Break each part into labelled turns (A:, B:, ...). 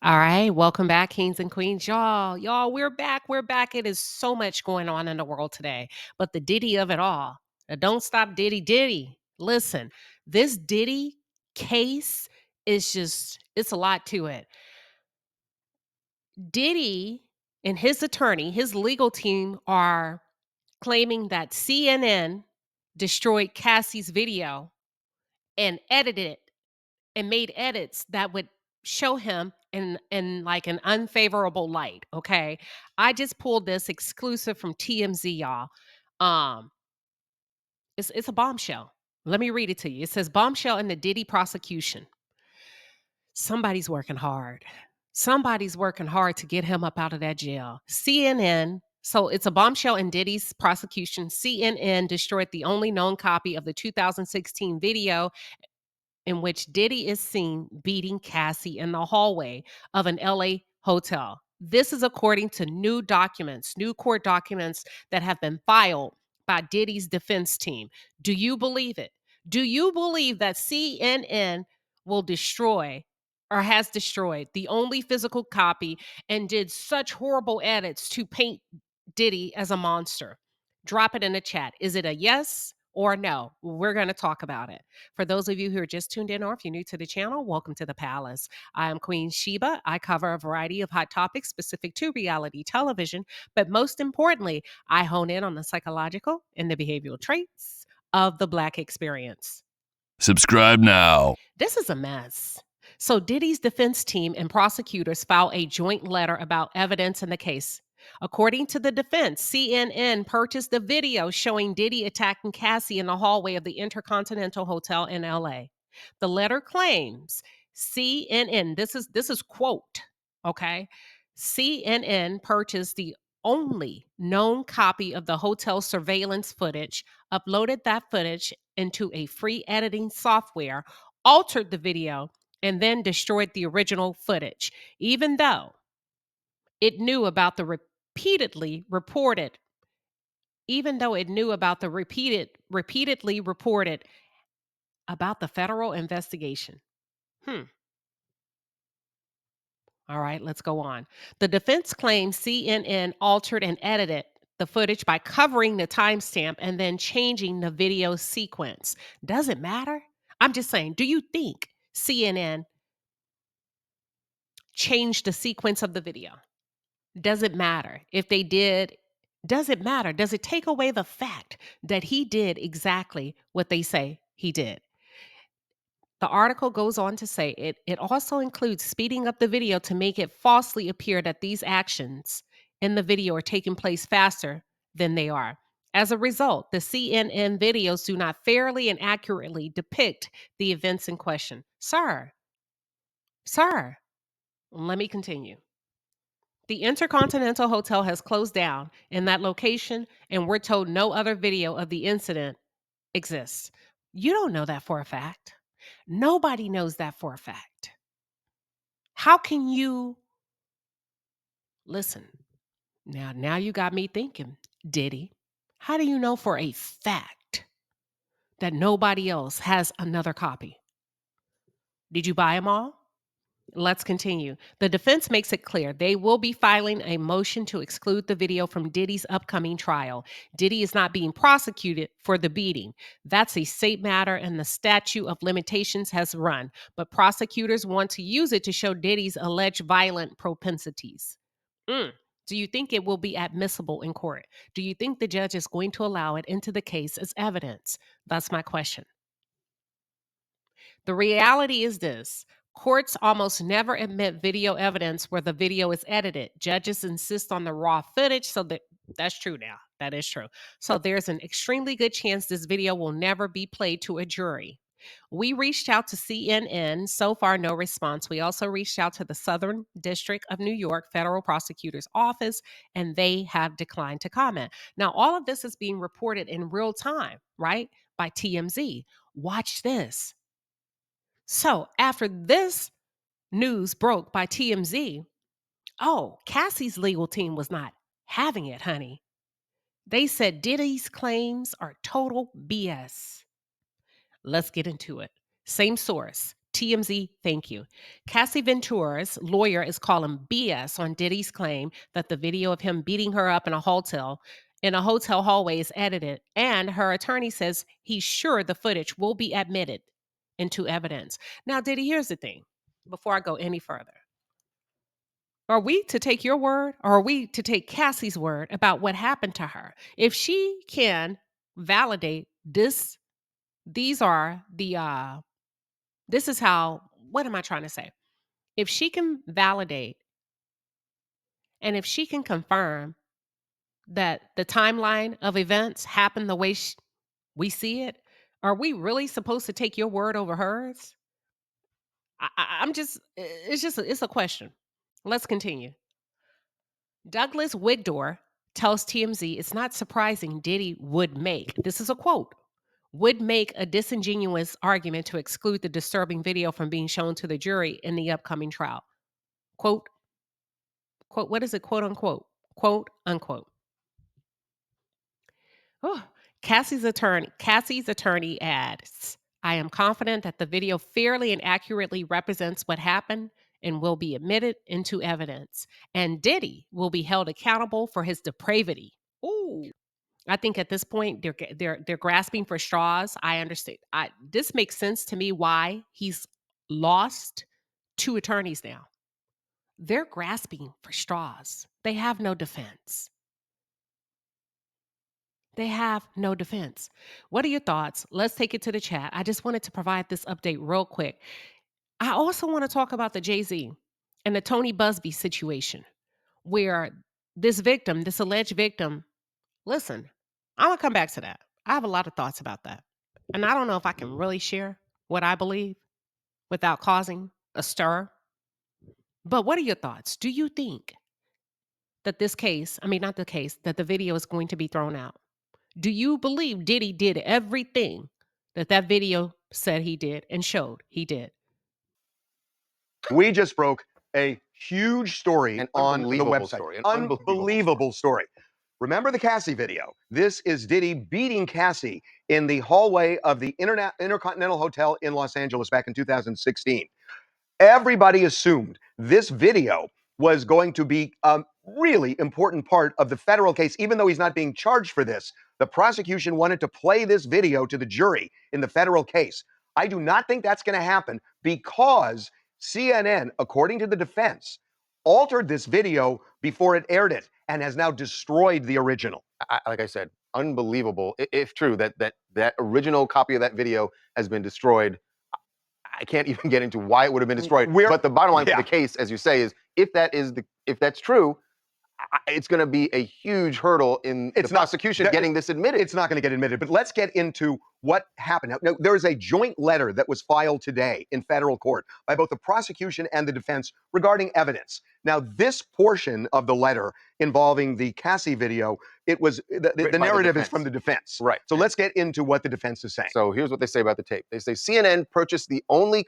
A: All right, welcome back, kings and queens. Y'all, we're back. We're back. It is so much going on in the world today. But the Diddy of it all, don't stop Diddy. Listen, this Diddy case is it's a lot to it. Diddy and his attorney, his legal team are claiming that CNN destroyed Cassie's video and edited it and made edits that would show him in like an unfavorable light. Okay, I just pulled this exclusive from TMZ, y'all. Um, it's a bombshell. Let me read it to you. It says bombshell in the Diddy prosecution. Somebody's working hard. Somebody's working hard to get him up out of that jail. CNN. So it's a bombshell in Diddy's prosecution. CNN destroyed the only known copy of the 2016 video in which Diddy is seen beating Cassie in the hallway of an LA hotel. This is according to new court documents that have been filed by Diddy's defense team. Do you believe it? Do you believe that CNN will destroy or has destroyed the only physical copy and did such horrible edits to paint Diddy as a monster? Drop it in the chat. Is it a yes or no? We're going to talk about it. For those of you who are just tuned in, or if you're new to the channel, welcome to the palace. I am Queen Sheba. I cover a variety of hot topics specific to reality television, but most importantly, I hone in on the psychological and the behavioral traits of the Black experience.
B: Subscribe now.
A: This is a mess. So Diddy's defense team and prosecutors filed a joint letter about evidence in the case. According to the defense, CNN purchased the video showing Diddy attacking Cassie in the hallway of the Intercontinental Hotel in LA. The letter claims CNN, this is quote, okay? CNN purchased the only known copy of the hotel surveillance footage, uploaded that footage into a free editing software, altered the video, and then destroyed the original footage, even though it knew about the repeatedly reported about the federal investigation. All right, let's go on. The defense claims CNN altered and edited the footage by covering the timestamp and then changing the video sequence. Does it matter? I'm just saying, do you think CNN changed the sequence of the video? Does it matter? If they did, does it matter? Does it take away the fact that he did exactly what they say he did? The article goes on to say it also includes speeding up the video to make it falsely appear that these actions in the video are taking place faster than they are. As a result, the CNN videos do not fairly and accurately depict the events in question. Sir, let me continue. The Intercontinental Hotel has closed down in that location, and we're told no other video of the incident exists. You don't know that for a fact. Nobody knows that for a fact. How can you listen? Now you got me thinking, Diddy. How do you know for a fact that nobody else has another copy? Did you buy them all? Let's continue. The defense makes it clear they will be filing a motion to exclude the video from Diddy's upcoming trial. Diddy is not being prosecuted for the beating. That's a state matter and the statute of limitations has run, but prosecutors want to use it to show Diddy's alleged violent propensities. Do you think it will be admissible in court? Do you think the judge is going to allow it into the case as evidence? That's my question. The reality is this. Courts almost never admit video evidence where the video is edited. Judges insist on the raw footage, so that's true now. That is true. So there's an extremely good chance this video will never be played to a jury. We reached out to CNN. So far, no response. We also reached out to the Southern District of New York Federal Prosecutor's Office, and they have declined to comment. Now, all of this is being reported in real time, right, by TMZ. Watch this. So after this news broke by TMZ, Cassie's legal team was not having it, honey. They said Diddy's claims are total BS. Let's get into it. Same source, TMZ, thank you. Cassie Ventura's lawyer is calling BS on Diddy's claim that the video of him beating her up in a hotel hallway is edited, and her attorney says he's sure the footage will be admitted into evidence. Now, Diddy, here's the thing. Before I go any further, are we to take your word or are we to take Cassie's word about what happened to her? If she can validate this, these are the this is how, what am I trying to say? If she can validate and if she can confirm that the timeline of events happened the way we see it, are we really supposed to take your word over hers? I'm just, it's a question. Let's continue. Douglas Wigdor tells TMZ it's not surprising Diddy would make, this is a quote, would make a disingenuous argument to exclude the disturbing video from being shown to the jury in the upcoming trial. Quote, what is it? Quote unquote. Quote unquote. Oh, Cassie's attorney adds, I am confident that the video fairly and accurately represents what happened and will be admitted into evidence. And Diddy will be held accountable for his depravity. Ooh. I think at this point they're grasping for straws. I understand. This makes sense to me why he's lost two attorneys now. They're grasping for straws. They have no defense. They have no defense. What are your thoughts? Let's take it to the chat. I just wanted to provide this update real quick. I also want to talk about the Jay-Z and the tonybuzbee situation where this victim, this alleged victim, listen, I'm going to come back to that. I have a lot of thoughts about that. And I don't know if I can really share what I believe without causing a stir. But what are your thoughts? Do you think that this case, I mean, not the case, that the video is going to be thrown out? Do you believe Diddy did everything that video said he did and showed he did?
C: We just broke a huge story on the website. Unbelievable story. Remember the Cassie video? This is Diddy beating Cassie in the hallway of the Intercontinental Hotel in Los Angeles back in 2016. Everybody assumed this video was going to be a really important part of the federal case, even though he's not being charged for this. The prosecution wanted to play this video to the jury in the federal case. I do not think that's going to happen because CNN, according to the defense, altered this video before it aired it and has now destroyed the original.
D: Like I said, unbelievable. If true that original copy of that video has been destroyed, I can't even get into why it would have been destroyed. But the bottom line for the case, as you say, is if that's true, it's going to be a huge hurdle in the prosecution getting this admitted.
C: It's not going to get admitted. But let's get into what happened. Now, there is a joint letter that was filed today in federal court by both the prosecution and the defense regarding evidence. Now, this portion of the letter involving the Cassie video, it was the narrative is from the defense.
D: Right.
C: So let's get into what the defense is saying.
D: So here's what they say about the tape. They say CNN purchased the only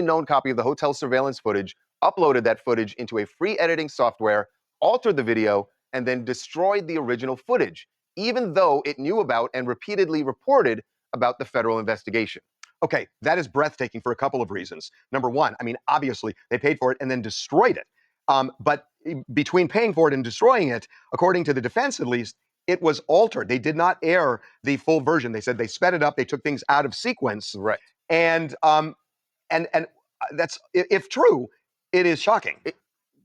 D: known copy of the hotel surveillance footage, uploaded that footage into a free editing software, altered the video, and then destroyed the original footage, even though it knew about and repeatedly reported about the federal investigation.
C: Okay, that is breathtaking for a couple of reasons. Number one, I mean, obviously, they paid for it and then destroyed it. But between paying for it and destroying it, according to the defense at least, it was altered. They did not air the full version. They said they sped it up. They took things out of sequence.
D: Right.
C: And that's, if true, it is shocking.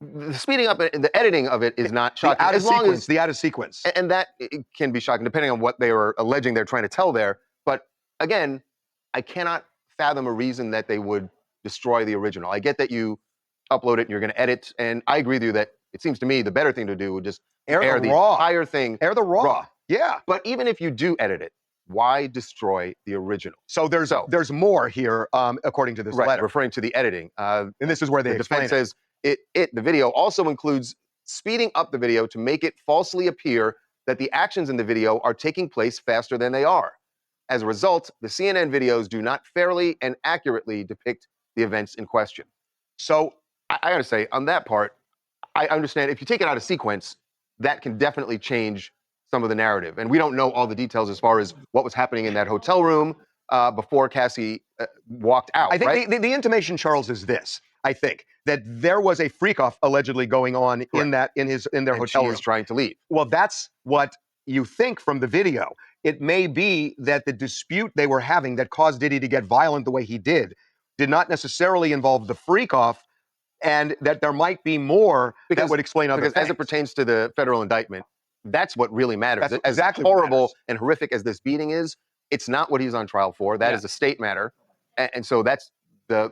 D: The speeding up and the editing of it is not shocking.
C: The out of sequence.
D: And that it can be shocking depending on what they were alleging they're trying to tell there. But again, I cannot fathom a reason that they would destroy the original. I get that you upload it and you're going to edit, and I agree with you that it seems to me the better thing to do would just air the entire thing.
C: Air the raw. Yeah.
D: But even if you do edit it, why destroy the original?
C: So there's more here, according to this letter.
D: Referring to the editing.
C: And this is where the
D: defense says the video also includes speeding up the video to make it falsely appear that the actions in the video are taking place faster than they are. As a result, the CNN videos do not fairly and accurately depict the events in question. So I gotta say, on that part, I understand if you take it out of sequence, that can definitely change some of the narrative. And we don't know all the details as far as what was happening in that hotel room. before Cassie walked out.
C: I think
D: right?
C: the intimation, Charles, is this. I think that there was a freak-off allegedly going on in their
D: and
C: hotel
D: she
C: room.
D: is trying to leave.
C: Well, that's what you think from the video. It may be that the dispute they were having that caused Diddy to get violent the way he did not necessarily involve the freak-off, and that there might be more that would explain other things.
D: Because as it pertains to the federal indictment, that's what really matters.
C: That's
D: As
C: exactly what
D: horrible
C: matters.
D: and horrific as this beating is, it's not what he's on trial for. That is a state matter. And so that's the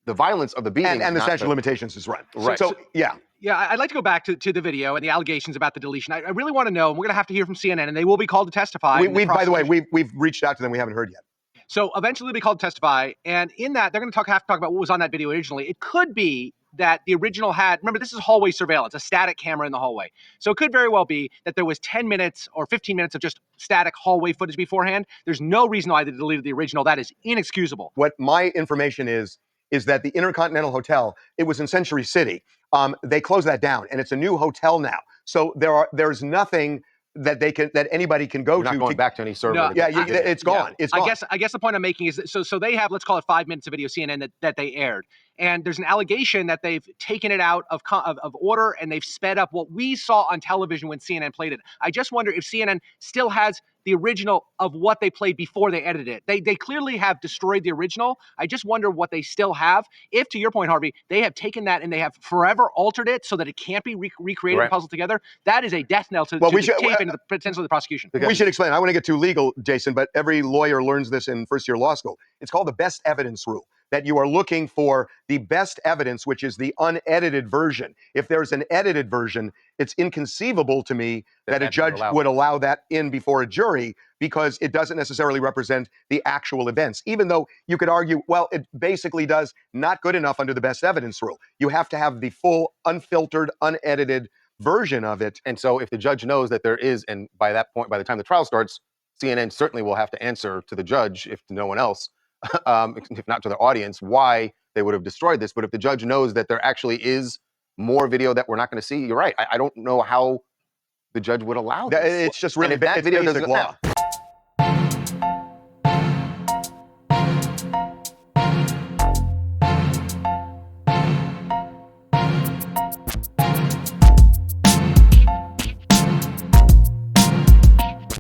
D: violence of the beating.
C: And the statute of limitations is run.
D: Right.
C: So, yeah.
E: Yeah, I'd like to go back to the video and the allegations about the deletion. I really want to know, and we're going to have to hear from CNN, and they will be called to testify.
C: By the way, we've reached out to them. We haven't heard yet.
E: So eventually they'll be called to testify, and in that, they're going to have to talk about what was on that video originally. It could be that the original had, remember, this is hallway surveillance, a static camera in the hallway. So it could very well be that there was 10 minutes or 15 minutes of just static hallway footage beforehand. There's no reason why they deleted the original. That is inexcusable.
C: What my information is that the Intercontinental Hotel, it was in Century City. They closed that down, and it's a new hotel now. So there's nothing that anybody can go
D: You're
C: to.
D: Not going back to any server.
E: No,
C: it's gone. It's gone.
E: I guess the point I'm making is that, so they have, let's call it 5 minutes of video CNN that they aired. And there's an allegation that they've taken it out of order and they've sped up what we saw on television when CNN played it. I just wonder if CNN still has the original of what they played before they edited it. They clearly have destroyed the original. I just wonder what they still have. If, to your point, Harvey, they have taken that and they have forever altered it so that it can't be recreated and puzzled together, that is a death knell to the tape and potentially the prosecution.
C: We should explain. I want to get too legal, Jason, but every lawyer learns this in first-year law school. It's called the best evidence rule, that you are looking for the best evidence, which is the unedited version. If there's an edited version, it's inconceivable to me that a judge would allow that in before a jury, because it doesn't necessarily represent the actual events. Even though you could argue, well, it basically does not good enough under the best evidence rule. You have to have the full, unfiltered, unedited version of it.
D: And so if the judge knows that there is, and by that point, by the time the trial starts, CNN certainly will have to answer to the judge, if to no one else, if not to the audience, why they would have destroyed this. But if the judge knows that there actually is more video that we're not going to see, you're right. I don't know how the judge would allow this.
C: It's just really,
D: and if that video
C: basic
D: doesn't
C: law.